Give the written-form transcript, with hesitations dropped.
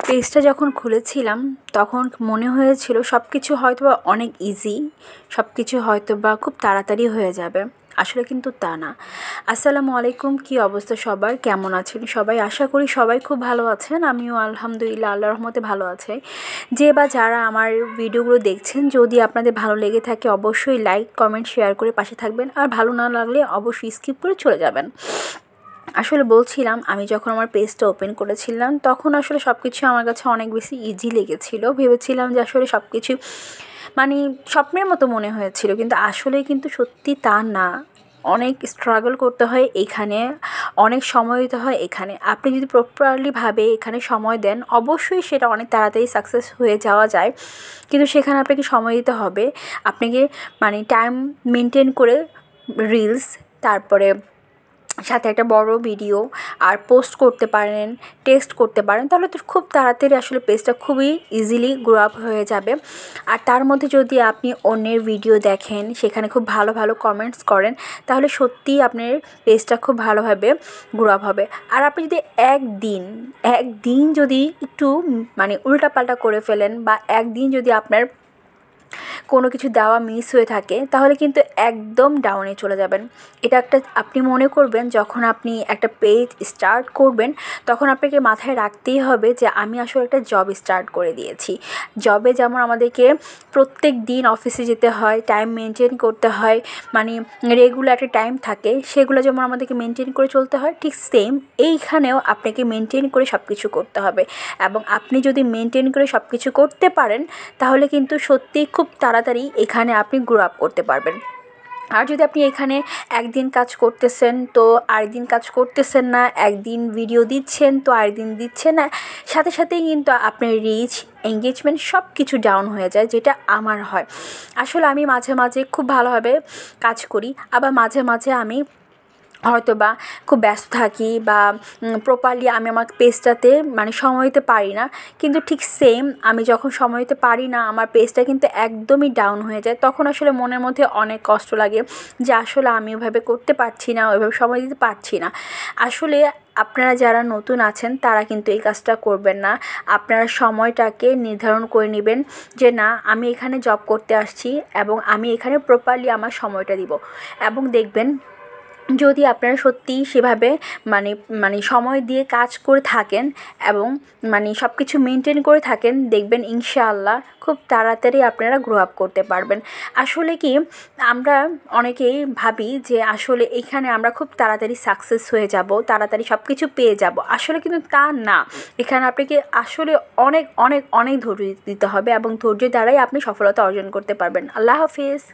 পেজটা যখন খুলেছিলাম তখন মনে হয়েছিল সব কিছু হয়তোবা অনেক ইজি, সব কিছু হয়তোবা খুব তাড়াতাড়ি হয়ে যাবে। আসলে কিন্তু তা না। আসসালামু আলাইকুম, কী অবস্থা সবার, কেমন আছেন সবাই? আশা করি সবাই খুব ভালো আছেন। আমিও আলহামদুলিল্লাহ আল্লাহর রহমতে ভালো আছি। যে বা যারা আমার ভিডিওগুলো দেখছেন, যদি আপনাদের ভালো লেগে থাকে অবশ্যই লাইক কমেন্ট শেয়ার করে পাশে থাকবেন, আর ভালো না লাগলে অবশ্যই স্কিপ করে চলে যাবেন। আসলে বলছিলাম, আমি যখন আমার পেজটা ওপেন করেছিলাম তখন আসলে সব কিছু আমার কাছে অনেক বেশি ইজি লেগেছিলো। ভেবেছিলাম যে আসলে সব কিছু মানে স্বপ্নের মতো মনে হয়েছিল, কিন্তু আসলে কিন্তু সত্যি তা না। অনেক স্ট্রাগল করতে হয় এখানে, অনেক সময় দিতে হয় এখানে। আপনি যদি প্রপারলিভাবে এখানে সময় দেন অবশ্যই সেটা অনেক তাড়াতাড়ি সাকসেস হয়ে যাওয়া যায়, কিন্তু সেখানে আপনাকে সময় দিতে হবে। আপনাকে টাইম মেনটেন করে রিলস, তারপরে সাথে একটা বড় ভিডিও আর পোস্ট করতে পারেন, টেক্সট করতে পারেন, তাহলে তো খুব তাড়াতাড়ি আসলে পেজটা খুবই ইজিলি গ্রো আপ হয়ে যাবে। আর তার মধ্যে যদি আপনি অন্যের ভিডিও দেখেন, সেখানে খুব ভালো ভালো কমেন্টস করেন, তাহলে সত্যিই আপনার পেজটা খুব ভালোভাবে গ্রো আপ হবে। আর আপনি যদি একদিন যদি একটু উল্টাপাল্টা করে ফেলেন, বা একদিন যদি আপনার কোনো কিছু দেওয়া মিস হয়ে থাকে, তাহলে কিন্তু একদম ডাউনে চলে যাবেন। এটা একটা আপনি মনে করবেন, যখন আপনি একটা পেজ স্টার্ট করবেন তখন আপনাকে মাথায় রাখতেই হবে যে আমি আসলে একটা জব স্টার্ট করে দিয়েছি। জবে যেমন আমাদেরকে প্রত্যেক দিন অফিসে যেতে হয়, টাইম মেনটেন করতে হয়, রেগুলার একটা টাইম থাকে, সেগুলো যেমন আমাদেরকে মেনটেন করে চলতে হয়, ঠিক সেম এইখানেও আপনাকে মেনটেন করে সব কিছু করতে হবে। এবং আপনি যদি মেনটেন করে সব কিছু করতে পারেন, তাহলে কিন্তু সত্যিই খুব তাড়াতাড়ি এখানে আপনি গ্রো আপ করতে পারবেন। আর যদি আপনি এখানে একদিন কাজ করতেছেন তো আরেকদিন কাজ করতেছেন না, একদিন ভিডিও দিচ্ছেন তো আরেকদিন দিচ্ছেন না, সাথে সাথেই কিন্তু আপনার রিচ, এঙ্গেজমেন্ট সব কিছু ডাউন হয়ে যায়, যেটা আমার হয়। আসলে আমি মাঝে মাঝে খুব ভালোভাবে কাজ করি, আবার মাঝে মাঝে আমি হয়তোবা খুব ব্যস্ত থাকি, বা প্রপারলি আমি আমার পেজটাতে সময় দিতে পারি না। কিন্তু ঠিক সেম আমি যখন সময় দিতে পারি না, আমার পেজটা কিন্তু একদমই ডাউন হয়ে যায়। তখন আসলে মনের মধ্যে অনেক কষ্ট লাগে যে আসলে আমি ওইভাবে করতে পারছি না, ওইভাবে সময় দিতে পারছি না। আসলে আপনারা যারা নতুন আছেন তারা কিন্তু এই কাজটা করবেন না। আপনারা সময়টাকে নির্ধারণ করে নেবেন যে না, আমি এখানে জব করতে আসছি এবং আমি এখানে প্রপারলি আমার সময়টা দিব। এবং দেখবেন, যদি আপনারা সত্যিই সেভাবে সময় দিয়ে কাজ করে থাকেন এবং সব কিছু মেনটেন করে থাকেন, দেখবেন ইনশাআল্লাহ খুব তাড়াতাড়ি আপনারা গ্রো আপ করতে পারবেন। আসলে কি, আমরা অনেকেই ভাবি যে আসলে এখানে আমরা খুব তাড়াতাড়ি সাকসেস হয়ে যাব, তাড়াতাড়ি সব কিছু পেয়ে যাব। আসলে কিন্তু তা না। এখানে আপনাকে আসলে অনেক অনেক অনেক ধৈর্য দিতে হবে, এবং ধৈর্যের দ্বারাই আপনি সফলতা অর্জন করতে পারবেন। আল্লাহ হাফিজ।